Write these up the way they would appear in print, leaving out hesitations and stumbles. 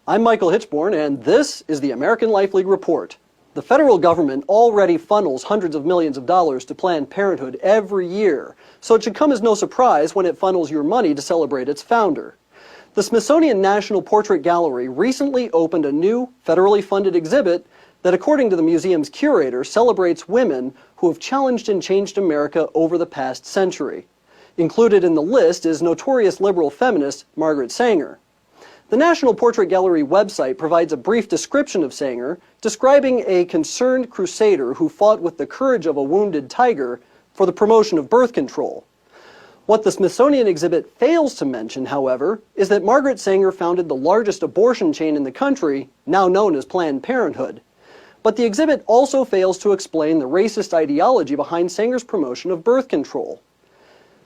I'm Michael Hitchborn, and this is the American Life League Report. The federal government already funnels hundreds of millions of dollars to Planned Parenthood every year, so it should come as no surprise when it funnels your money to celebrate its founder. The Smithsonian National Portrait Gallery recently opened a new, federally funded exhibit that, according to the museum's curator, celebrates women who have challenged and changed America over the past century. Included in the list is notorious liberal feminist Margaret Sanger. The National Portrait Gallery website provides a brief description of Sanger, describing a concerned crusader who fought with the courage of a wounded tiger for the promotion of birth control. What the Smithsonian exhibit fails to mention, however, is that Margaret Sanger founded the largest abortion chain in the country, now known as Planned Parenthood. But the exhibit also fails to explain the racist ideology behind Sanger's promotion of birth control.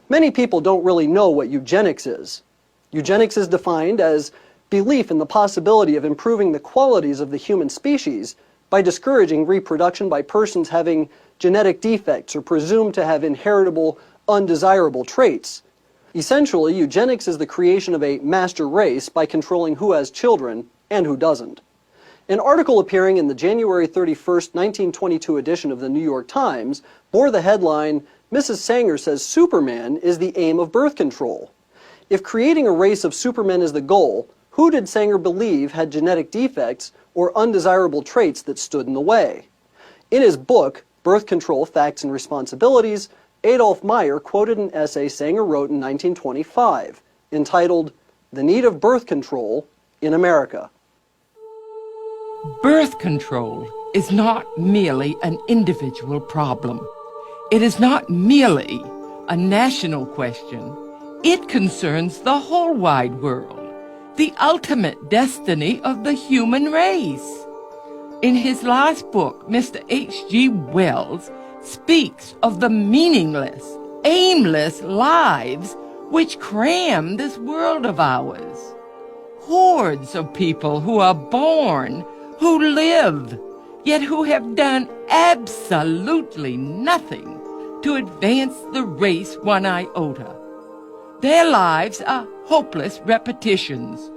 Many people don't really know what eugenics is. Eugenics is defined as belief in the possibility of improving the qualities of the human species by discouraging reproduction by persons having genetic defects or presumed to have inheritable, undesirable traits. Essentially, eugenics is the creation of a master race by controlling who has children and who doesn't. An article appearing in the January 31st, 1922 edition of the New York Times bore the headline, "Mrs. Sanger says Superman is the aim of birth control." If creating a race of supermen is the goal, who did Sanger believe had genetic defects or undesirable traits that stood in the way? In his book, Birth Control, Facts and Responsibilities, Adolf Meyer quoted an essay Sanger wrote in 1925, entitled, "The Need of Birth Control in America." Birth control is not merely an individual problem. It is not merely a national question. It concerns the whole wide world, the ultimate destiny of the human race. In his last book, Mr. H.G. Wells speaks of the meaningless, aimless lives which cram this world of ours. Hordes of people who are born, who live, yet who have done absolutely nothing to advance the race one iota. Their lives are hopeless repetitions.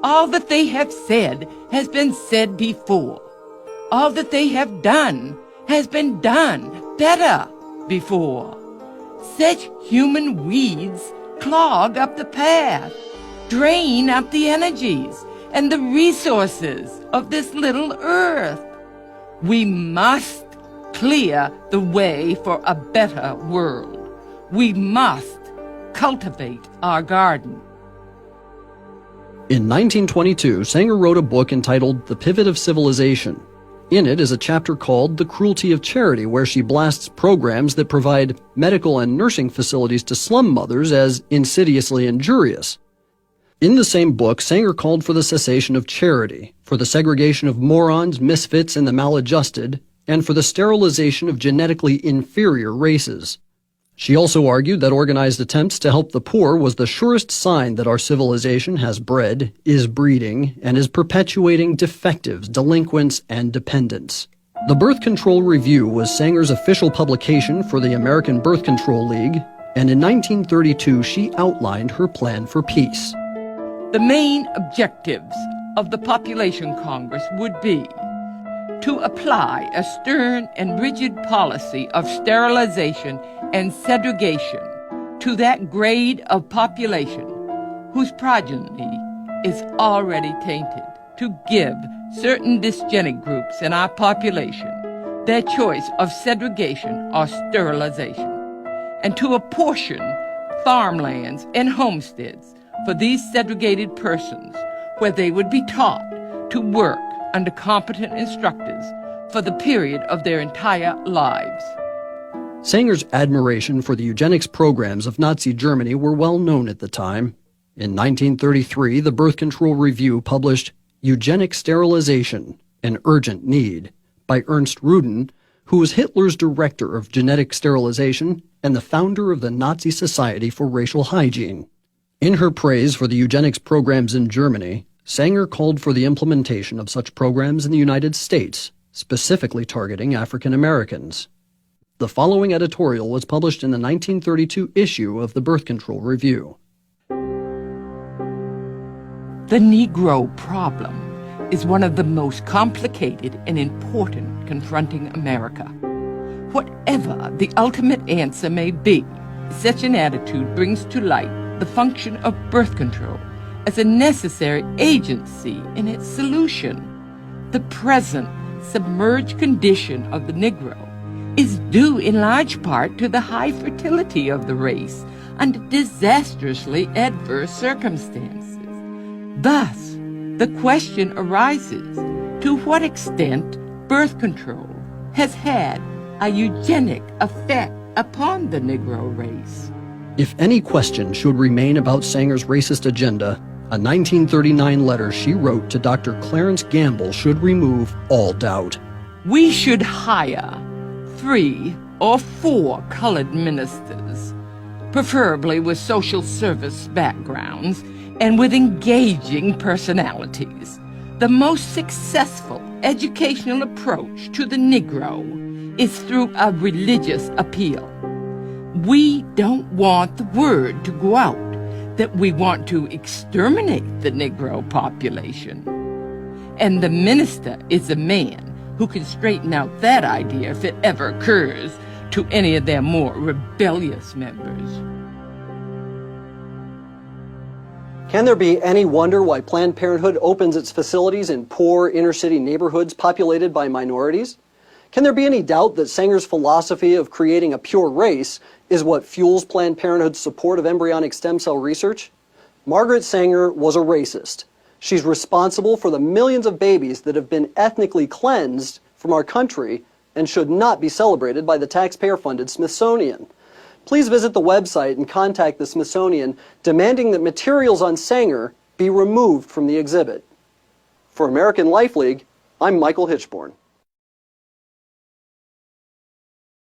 All that they have said has been said before. All that they have done has been done better before. Such human weeds clog up the path, drain up the energies and the resources of this little earth. We must clear the way for a better world. We must cultivate our garden. In 1922, Sanger wrote a book entitled The Pivot of Civilization. In it is a chapter called The Cruelty of Charity, where she blasts programs that provide medical and nursing facilities to slum mothers as insidiously injurious. In the same book, Sanger called for the cessation of charity, for the segregation of morons, misfits, and the maladjusted, and for the sterilization of genetically inferior races. She also argued that organized attempts to help the poor was the surest sign that our civilization has bred, is breeding, and is perpetuating defectives, delinquents, and dependents. The Birth Control Review was Sanger's official publication for the American Birth Control League, and in 1932 she outlined her plan for peace. The main objectives of the Population Congress would be to apply a stern and rigid policy of sterilization and segregation to that grade of population whose progeny is already tainted, to give certain dysgenic groups in our population their choice of segregation or sterilization, and to apportion farmlands and homesteads for these segregated persons where they would be taught to work under competent instructors for the period of their entire lives. Sanger's admiration for the eugenics programs of Nazi Germany were well known at the time. In 1933, the Birth Control Review published Eugenic Sterilization, An Urgent Need, by Ernst Rudin, who was Hitler's director of genetic sterilization and the founder of the Nazi Society for Racial Hygiene. In her praise for the eugenics programs in Germany, Sanger called for the implementation of such programs in the United States, specifically targeting African Americans. The following editorial was published in the 1932 issue of the Birth Control Review. The Negro problem is one of the most complicated and important confronting America. Whatever the ultimate answer may be, such an attitude brings to light the function of birth control as a necessary agency in its solution. The present submerged condition of the Negro is due in large part to the high fertility of the race under disastrously adverse circumstances. Thus, the question arises, to what extent birth control has had a eugenic effect upon the Negro race? If any question should remain about Sanger's racist agenda, a 1939 letter she wrote to Dr. Clarence Gamble should remove all doubt. We should hire 3 or 4 colored ministers, preferably with social service backgrounds and with engaging personalities. The most successful educational approach to the Negro is through a religious appeal. We don't want the word to go out that we want to exterminate the Negro population. And the minister is a man who can straighten out that idea if it ever occurs to any of their more rebellious members. Can there be any wonder why Planned Parenthood opens its facilities in poor inner-city neighborhoods populated by minorities? Can there be any doubt that Sanger's philosophy of creating a pure race is what fuels Planned Parenthood's support of embryonic stem cell research? Margaret Sanger was a racist. She's responsible for the millions of babies that have been ethnically cleansed from our country and should not be celebrated by the taxpayer-funded Smithsonian. Please visit the website and contact the Smithsonian demanding that materials on Sanger be removed from the exhibit. For American Life League, I'm Michael Hitchborn.